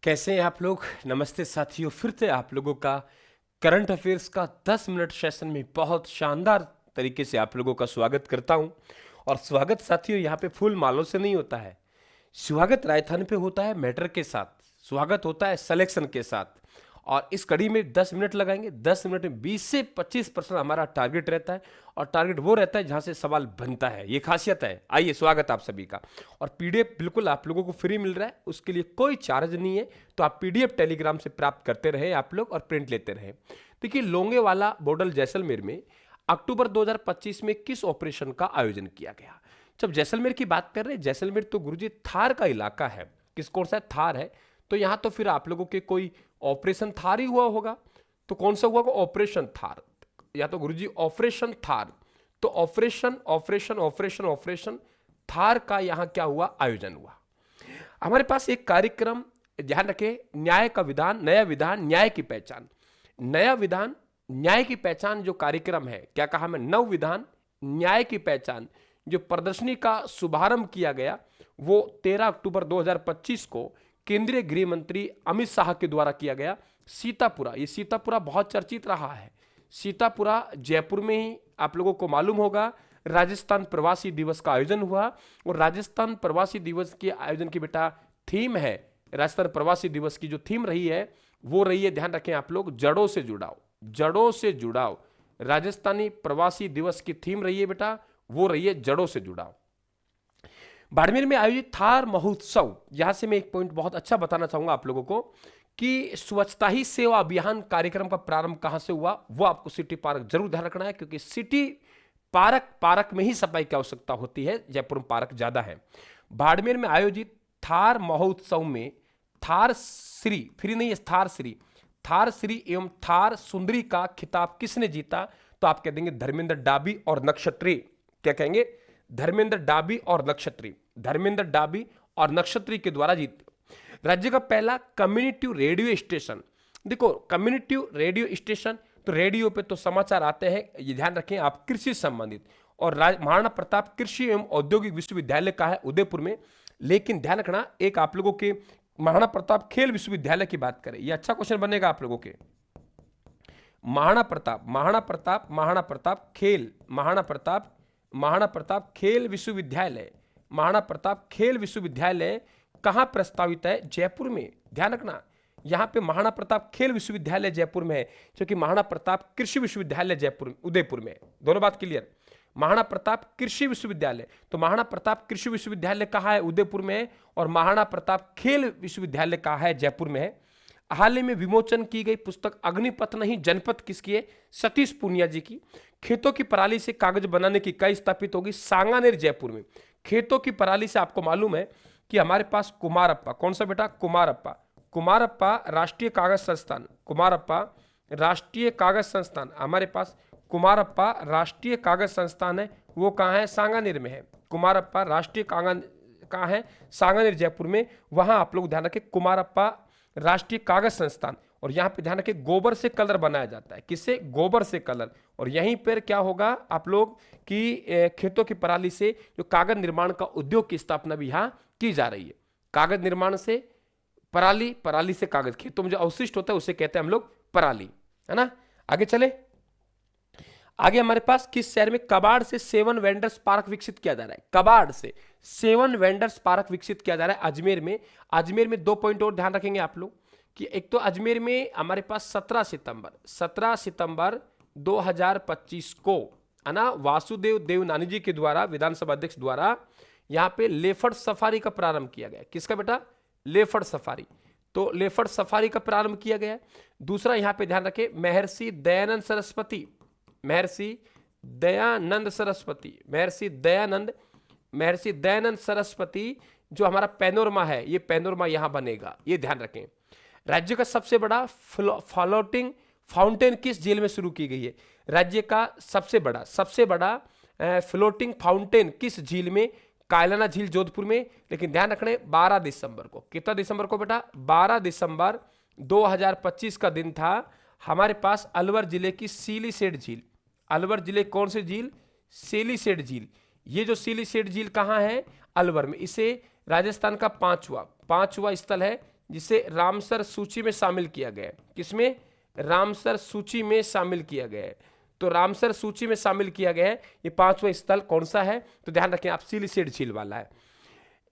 कैसे हैं आप लोग। नमस्ते साथियों, फिर से आप लोगों का करंट अफेयर्स का 10 मिनट सेशन में बहुत शानदार तरीके से आप लोगों का स्वागत करता हूं। और स्वागत साथियों यहाँ पे फूल मालों से नहीं होता है, स्वागत राजस्थान पे होता है मैटर के साथ, स्वागत होता है सिलेक्शन के साथ। और इस कड़ी में 10 मिनट लगाएंगे, 10 मिनट में 20 से 25% हमारा टारगेट रहता है। और टारगेट वो रहता है जहां से सवाल बनता है, ये खासियत है। आइए, स्वागत आप सभी का। और पीडीएफ बिल्कुल आप लोगों को फ्री मिल रहा है, उसके लिए कोई चार्ज नहीं है। तो आप पीडीएफ टेलीग्राम से प्राप्त करते रहे आप लोग और प्रिंट लेते रहे। देखिए, लोंगेवाला बॉर्डर जैसलमेर में अक्टूबर 2025 में किस ऑपरेशन का आयोजन किया गया। जब जैसलमेर की बात कर रहे हैं, जैसलमेर तो गुरुजी थार का इलाका है। किस कौन सा थार है, तो यहां तो फिर आप लोगों के कोई ऑपरेशन थार ही हुआ होगा। तो कौन सा हुआ होगा? ऑपरेशन थार, या तो गुरुजी ऑपरेशन थार। तो operation operation operation operation Thar का यहां क्या हुआ? आयोजन हुआ। हमारे पास एक कार्यक्रम, ध्यान रखें, न्याय का विधान, नया विधान, न्याय की पहचान। नया विधान, न्याय की पहचान जो कार्यक्रम है, क्या कहा मैं? नव विधान, न्याय की पहचान, जो प्रदर्शनी का शुभारंभ किया गया वो 13 अक्टूबर 2025 को केंद्रीय गृह मंत्री अमित शाह के द्वारा किया गया। सीतापुरा, ये सीतापुरा बहुत चर्चित रहा है। सीतापुरा जयपुर में ही आप लोगों को मालूम होगा राजस्थान प्रवासी दिवस का आयोजन हुआ। और राजस्थान प्रवासी दिवस के आयोजन की बेटा थीम है, राजस्थान प्रवासी दिवस की जो थीम रही है वो रही है, ध्यान रखें आप लोग, जड़ों से जुड़ाव। जड़ों से जुड़ाव राजस्थानी प्रवासी दिवस की थीम रही है बेटा, वो रही है जड़ों से जुड़ाव। बाड़मेर में आयोजित थार महोत्सव, यहां से मैं एक पॉइंट बहुत अच्छा बताना चाहूंगा आप लोगों को कि स्वच्छता ही सेवा अभियान कार्यक्रम का प्रारंभ कहां से हुआ, वो आपको सिटी पार्क जरूर ध्यान रखना है, क्योंकि सिटी पार्क में ही सफाई की आवश्यकता होती है, जयपुर में पार्क ज्यादा है। बाड़मेर में आयोजित थार महोत्सव में थार श्री, फ्री नहीं है, थार श्री एवं थार सुंदरी का खिताब किसने जीता? तो आप कह देंगे धर्मेंद्र डाबी और नक्षत्री। क्या कहेंगे? धर्मेंद्र डाबी और नक्षत्री। धर्मेंद्र डाबी और नक्षत्री के द्वारा जीते। राज्य का पहला कम्युनिटी रेडियो स्टेशन, देखो कम्युनिटी रेडियो स्टेशन, तो रेडियो पे तो समाचार आते हैं, ये ध्यान रखें आप, कृषि संबंधित। और महाराणा प्रताप कृषि एवं औद्योगिक विश्वविद्यालय का है उदयपुर में। लेकिन ध्यान रखना, एक आप लोगों के महाराणा प्रताप खेल विश्वविद्यालय की बात करें, ये अच्छा क्वेश्चन बनेगा आप लोगों के। महाराणा प्रताप खेल, महाराणा प्रताप खेल विश्वविद्यालय, महाराणा प्रताप खेल विश्वविद्यालय कहां प्रस्तावित है? जयपुर में। ध्यान रखना, यहां पे महाराणा प्रताप खेल विश्वविद्यालय जयपुर में है, क्योंकि महाराणा प्रताप कृषि विश्वविद्यालय जयपुर उदयपुर में है। दोनों बात क्लियर। महाराणा प्रताप कृषि विश्वविद्यालय, तो महाराणा प्रताप कृषि विश्वविद्यालय कहां है? उदयपुर में है। और महाराणा प्रताप खेल विश्वविद्यालय कहां है? जयपुर में है। हाल ही में विमोचन की गई पुस्तक अग्निपथ नहीं जनपथ किसकी है? सतीश पूनिया जी की। खेतों की पराली से कागज बनाने की इकाई स्थापित होगी सांगानेर जयपुर में। खेतों की पराली से आपको मालूम है कि हमारे पास कुमारप्पा, कौन सा बेटा? कुमारप्पा राष्ट्रीय कागज संस्थान, कुमारप्पा राष्ट्रीय कागज संस्थान, हमारे पास कुमारप्पा राष्ट्रीय कागज संस्थान है, वो कहाँ है? सांगानेर में है। कुमारप्पा राष्ट्रीय कागज कहाँ है? सांगानेर जयपुर में। वहां आप लोग ध्यान रखें, कुमारप्पा राष्ट्रीय कागज संस्थान। और यहां पे ध्यान रखें, गोबर से कलर बनाया जाता है। किससे? गोबर से कलर। और यहीं पर क्या होगा आप लोग कि खेतों की पराली से जो कागज निर्माण का उद्योग की स्थापना भी यहां की जा रही है। कागज निर्माण से पराली, पराली से कागज, खेतों में जो अवशिष्ट होता है उसे कहते हैं हम लोग पराली, है ना। आगे चले, आगे हमारे पास किस शहर में कबाड़ से 7 वेंडर्स पार्क विकसित किया जा रहा है? कबाड़ से 7 वेंडर्स पार्क विकसित किया जा रहा है अजमेर में। अजमेर में 2 पॉइंट और ध्यान रखेंगे आप लोग कि एक तो अजमेर में हमारे पास 17 सितंबर 2025 को, है ना, वासुदेव देवनानी जी के द्वारा, विधानसभा अध्यक्ष द्वारा यहां पे लेफर्ड सफारी का प्रारंभ किया गया। किसका बेटा? Leopard safari. तो लेफर्ड सफारी का प्रारंभ किया गया। दूसरा यहां पे ध्यान रखें, महर्षि दयानंद सरस्वती जो हमारा पैनोरमा है, ये पैनोरमा यहां बनेगा, ये ध्यान रखें। राज्य का सबसे बड़ा फ्लोटिंग फाउंटेन किस झील में शुरू की गई है? राज्य का सबसे बड़ा फ्लोटिंग फाउंटेन किस झील में? कायलाना झील जोधपुर में। लेकिन ध्यान रखना 12 दिसंबर को, कितना दिसंबर को बेटा? 12 दिसंबर 2025 का दिन था। हमारे पास अलवर जिले की सीलीसेट झील, अलवर जिले कौन सी झील? सीलीसेट झील। ये जो सीलीसेट झील कहां है? अलवर में। इसे राजस्थान का पांचवा स्थल है जिसे रामसर सूची में शामिल किया गया है। किसमें? रामसर सूची में शामिल किया गया है। तो रामसर सूची में शामिल किया गया है। ये 5वां स्थल कौन सा है? तो ध्यान रखें आप, सिलिसेट झील वाला है।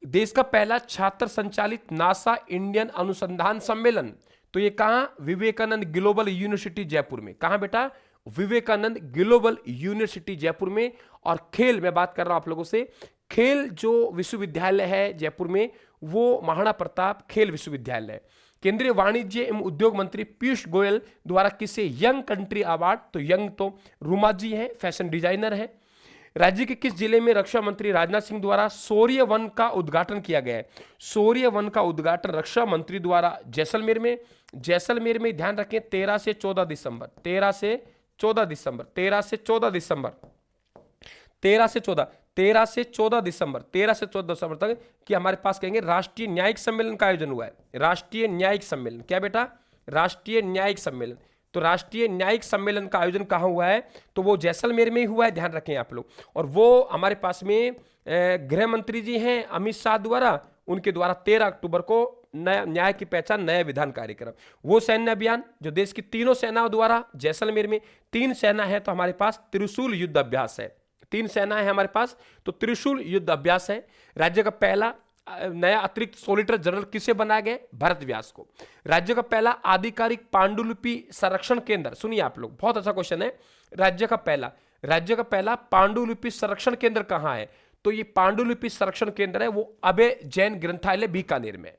देश का पहला छात्र संचालित नासा इंडियन अनुसंधान सम्मेलन, तो ये कहां? विवेकानंद ग्लोबल यूनिवर्सिटी जयपुर में। कहां बेटा? विवेकानंद ग्लोबल यूनिवर्सिटी जयपुर में। और खेल, मैं बात कर रहा हूं आप लोगों से, खेल जो विश्वविद्यालय है जयपुर में वो महाराणा प्रताप खेल विश्वविद्यालय है। केंद्रीय वाणिज्य एवं उद्योग मंत्री पीयूष गोयल द्वारा किसे यंग कंट्री अवार्ड, तो यंग तो रुमा जी है, फैशन डिजाइनर है। राज्य के किस जिले में रक्षा मंत्री राजनाथ सिंह द्वारा शौर्य वन का उद्घाटन किया गया है? शौर्य वन का उद्घाटन रक्षा मंत्री द्वारा जैसलमेर में। जैसलमेर में ध्यान रखें 13 से 14 दिसंबर, 13 से 14 दिसंबर, 13 से 14 दिसंबर, 13 से 14, 13 से 14 दिसंबर, 13 से 14 दिसंबर तक कि हमारे पास कहेंगे राष्ट्रीय न्यायिक सम्मेलन का आयोजन हुआ है। राष्ट्रीय न्यायिक सम्मेलन, क्या बेटा? राष्ट्रीय न्यायिक सम्मेलन। तो राष्ट्रीय न्यायिक सम्मेलन का आयोजन कहाँ हुआ है? तो वो जैसलमेर में ही हुआ है, ध्यान रखें आप लोग। और वो हमारे पास में गृह मंत्री जी हैं अमित शाह द्वारा, उनके द्वारा 13 अक्टूबर को नया न्याय की पहचान नया विधान कार्यक्रम, वो सैन्य अभियान जो देश की तीनों सेनाओं द्वारा जैसलमेर में, 3 सेना है तो हमारे पास त्रिशूल युद्ध अभ्यास है, 3 सेना है हमारे पास, तो त्रिशूल युद्ध अभ्यास है। राज्य का पहला नया अतिरिक्त सोलिटर जनरल किसे बनाया गया? भरत व्यास को। राज्य का पहला आधिकारिक पांडुलिपि संरक्षण केंद्र, सुनिए आप लोग, बहुत अच्छा क्वेश्चन है। राज्य का पहला पांडुलिपि संरक्षण केंद्र कहां है? तो ये पांडुलिपि संरक्षण केंद्र है वो अभय जैन ग्रंथालय बीकानेर में।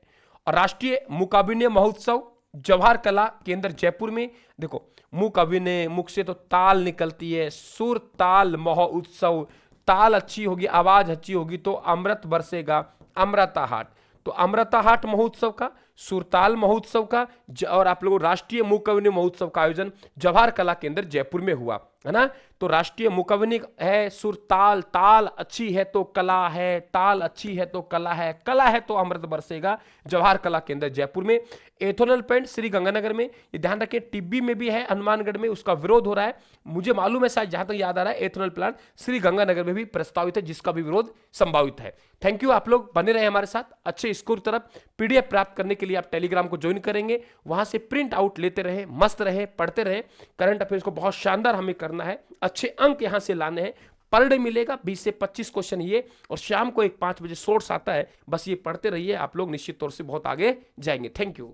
और राष्ट्रीय मूक अभिनय महोत्सव जवाहर कला केंद्र जयपुर में। देखो, मूक अभिनय, मुख से तो ताल निकलती है, सुर ताल महोत्सव, ताल अच्छी होगी, आवाज अच्छी होगी तो अमृत बरसेगा, अमृता हाट। तो अमृता हाट महोत्सव का, सुरताल महोत्सव का और आप लोगों राष्ट्रीय मूक अभिनय महोत्सव का आयोजन जवाहर कला केंद्र जयपुर में हुआ है ना। तो राष्ट्रीय मूक अभिनय है सुरताल, ताल अच्छी है तो कला है, ताल अच्छी है तो कला है, कला है तो अमृत बरसेगा, जवाहर कला केंद्र जयपुर में। एथेनॉल प्लांट श्री गंगानगर में, ये ध्यान रखें, टिब्बी में भी है, हनुमानगढ़ में, उसका विरोध हो रहा है। मुझे मालूम है, शायद जहां तक याद आ रहा है, एथेनॉल प्लांट श्री गंगानगर में भी प्रस्तावित है, जिसका भी विरोध संभावित है। थैंक यू, आप लोग बने रहे हमारे साथ। अच्छे स्कोर तरफ पीडीएफ प्राप्त करने के लिए आप टेलीग्राम को ज्वाइन करेंगे, वहां से प्रिंट आउट लेते रहे, मस्त रहे, पढ़ते रहे। करंट अफेयर्स को बहुत शानदार हमें करना है, अच्छे अंक यहां से लाने हैं। पर डे मिलेगा 20 से 25 क्वेश्चन ये, और शाम को एक 5 बजे सोर्स आता है। बस ये पढ़ते रहिए, आप लोग निश्चित तौर से बहुत आगे जाएंगे। Thank you.